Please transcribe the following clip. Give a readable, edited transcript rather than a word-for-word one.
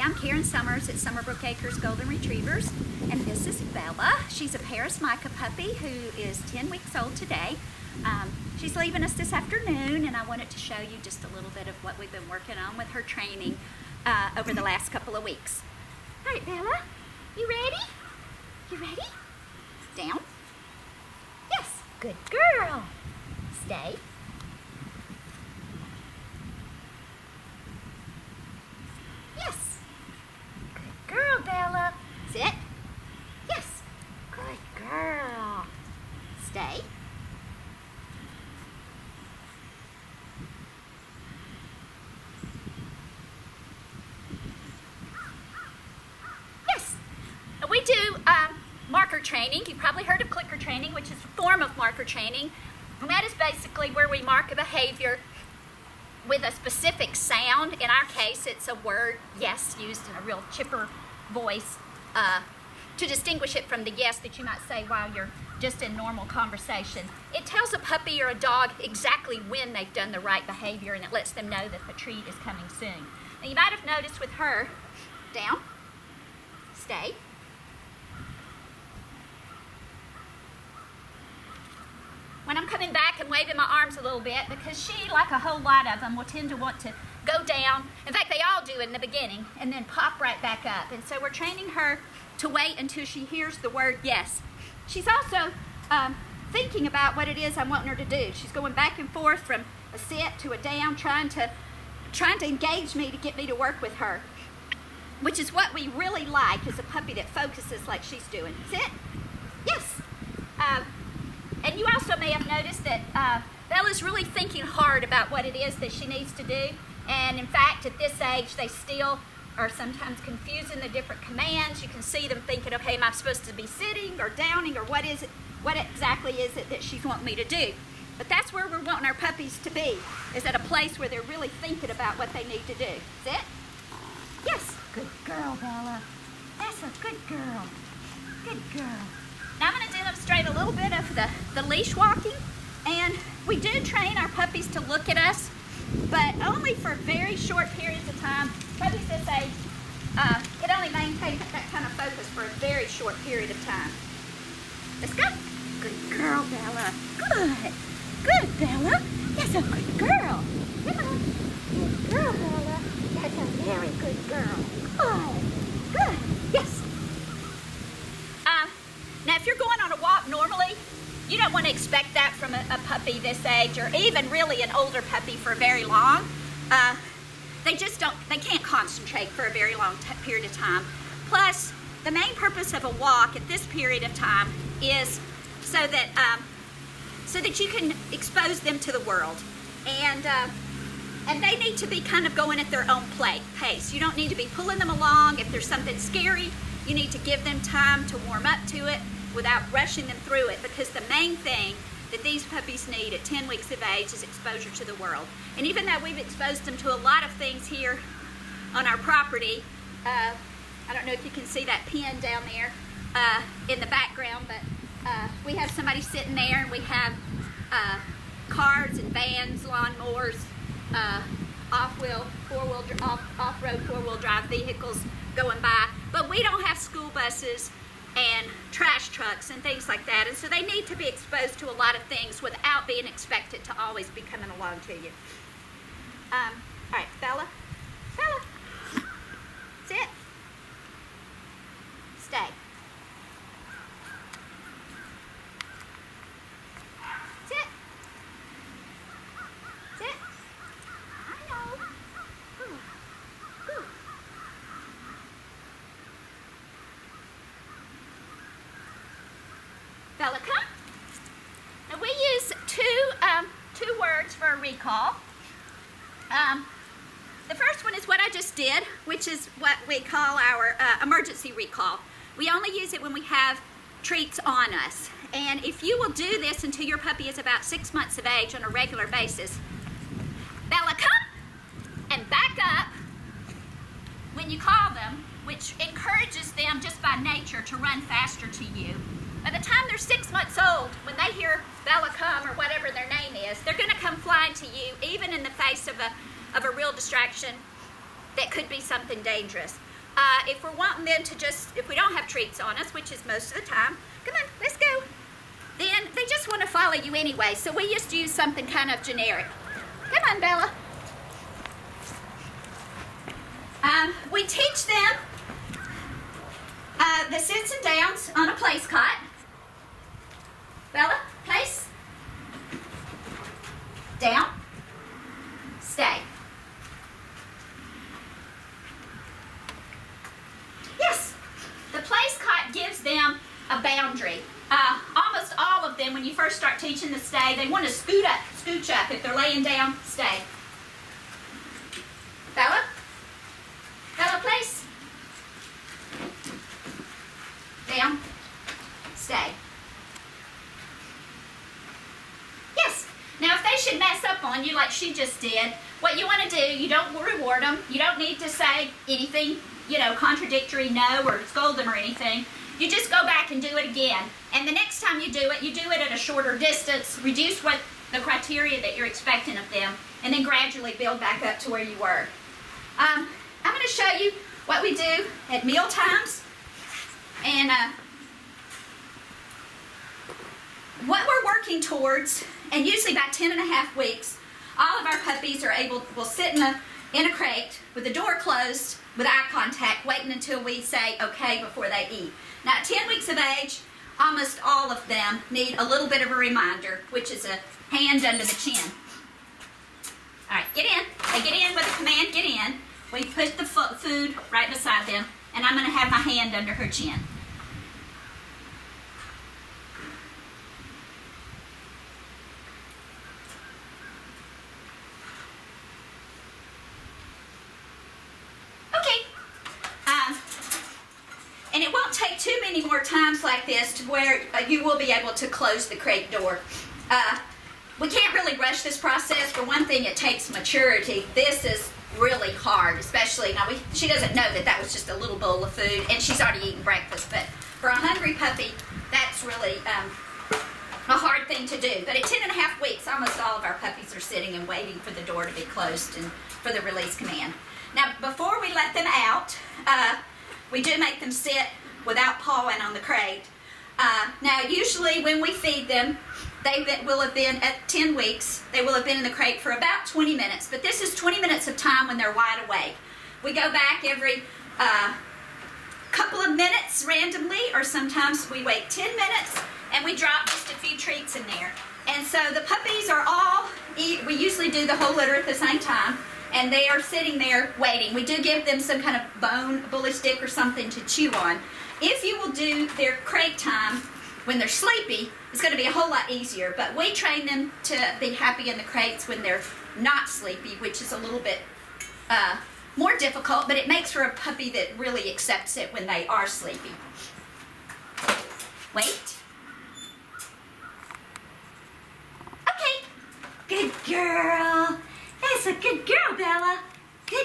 I'm Karen Summers at Brook Acres Golden Retrievers, and this is Bella. She's a Paris Mica puppy who is 10 weeks old today. She's leaving us this afternoon, and I wanted to show you just a little bit of what we've been working on with her training over the last couple of weeks. All right, Bella, you ready? You ready? Down. Yes, good girl. Stay. Yes. Good girl, Bella. Sit. Yes. Good girl. Stay. Yes. We do marker training. You've probably heard of clicker training, which is a form of marker training. And that is basically where we mark a behavior with a specific sound. In our case, it's a word, yes, used in a real chipper voice to distinguish it from the yes that you might say while you're just in normal conversation. It tells a puppy or a dog exactly when they've done the right behavior, and it lets them know that the treat is coming soon. Now, you might have noticed with her, down, stay. When I'm coming back and waving my arms a little bit, because she, like a whole lot of them, will tend to want to go down. In fact, they all do in the beginning, and then pop right back up. And so we're training her to wait until she hears the word yes. She's also thinking about what it is I'm wanting her to do. She's going back and forth from a sit to a down, trying to engage me to get me to work with her, which is what we really like, is a puppy that focuses like she's doing. Sit. Yes. And you also may have noticed that Bella's really thinking hard about what it is that she needs to do. And in fact, at this age, they still are sometimes confusing the different commands. You can see them thinking, okay, am I supposed to be sitting or downing, or what exactly is it that she's wanting me to do? But that's where we're wanting our puppies to be, is at a place where they're really thinking about what they need to do. Sit. Yes. Good girl, Bella. That's a good girl. Good girl. Now I'm going to demonstrate a little bit of the leash walking, and we do train our puppies to look at us, but only for very short periods of time. Puppies this age can only maintain that kind of focus for a very short period of time. Let's go. Good girl, Bella. Good. Good, Bella. That's a good girl. Come on. Good girl, Bella. That's a very good girl. Good. Good. Yes. Now, if you're going on a walk normally, you don't want to expect that from a puppy this age, or even really an older puppy for very long. They can't concentrate for a very long period of time. Plus, the main purpose of a walk at this period of time is so that you can expose them to the world. And they need to be kind of going at their own pace. You don't need to be pulling them along. If there's something scary, you need to give them time to warm up to it without rushing them through it, because the main thing that these puppies need at 10 weeks of age is exposure to the world. And even though we've exposed them to a lot of things here on our property, I don't know if you can see that pen down there in the background, but we have somebody sitting there, and we have cars and vans, lawnmowers, off-road four-wheel drive vehicles going by, but we don't have school buses and trash trucks and things like that, and so they need to be exposed to a lot of things without being expected to always be coming along to you. All right, Bella. Bella. Sit. Stay. Sit. Sit. I know. Good. Good. Bella, come. Now we use two words for a recall. The first one is what I just did, which is what we call our emergency recall. We only use it when we have treats on us. And if you will do this until your puppy is about 6 months of age on a regular basis, Bella, come, and back up when you call them, which encourages them just by nature to run faster to you. By the time they're 6 months old, when they hear Bella come, or whatever their name is, they're going to come flying to you, even in the face of a real distraction that could be something dangerous. if we're wanting them to just, if we don't have treats on us, which is most of the time, come on, let's go. Then they just want to follow you anyway, so we just use something kind of generic. Come on, Bella. We teach them the sits and downs on a place cot. Bella, place. Down. Stay. Yes, the place cot gives them a boundary. Almost all of them, when you first start teaching to stay, they want to scooch up. If they're laying down, stay. Bella? Bella, place. Down. Stay. Yes. Now, if they should mess up on you like she just did, what you want to do, you don't reward them. You don't need to say anything, contradictory, no, or scold them or anything. You just go back and do it again. And the next time you do it at a shorter distance, reduce what the criteria that you're expecting of them, and then gradually build back up to where you were. I'm going to show you what we do at meal times and what we're working towards. And usually by 10.5 weeks, all of our puppies will sit in a crate with the door closed with eye contact, waiting until we say okay before they eat. Now, at 10 weeks of age, almost all of them need a little bit of a reminder, which is a hand under the chin. All right, get in. They get in with a command, get in. We put the food right beside them, and I'm going to have my hand under her chin. And it won't take too many more times like this to where you will be able to close the crate door. We can't really rush this process. For one thing, it takes maturity. This is really hard, especially, now she doesn't know that was just a little bowl of food, and she's already eaten breakfast, but for a hungry puppy, that's really a hard thing to do. But at 10.5 weeks, almost all of our puppies are sitting and waiting for the door to be closed and for the release command. Now, before we let them out, we do make them sit without pawing on the crate. Now, usually when we feed them, they will have been, at 10 weeks, they will have been in the crate for about 20 minutes. But this is 20 minutes of time when they're wide awake. We go back every couple of minutes randomly, or sometimes we wait 10 minutes, and we drop just a few treats in there. And so the puppies are all, we usually do the whole litter at the same time, and they are sitting there waiting. We do give them some kind of bone, bully stick or something to chew on. If you will do their crate time when they're sleepy, it's going to be a whole lot easier. But we train them to be happy in the crates when they're not sleepy, which is a little bit more difficult, but it makes for a puppy that really accepts it when they are sleepy. Wait. Okay. Good girl. That's a good girl, Bella. Good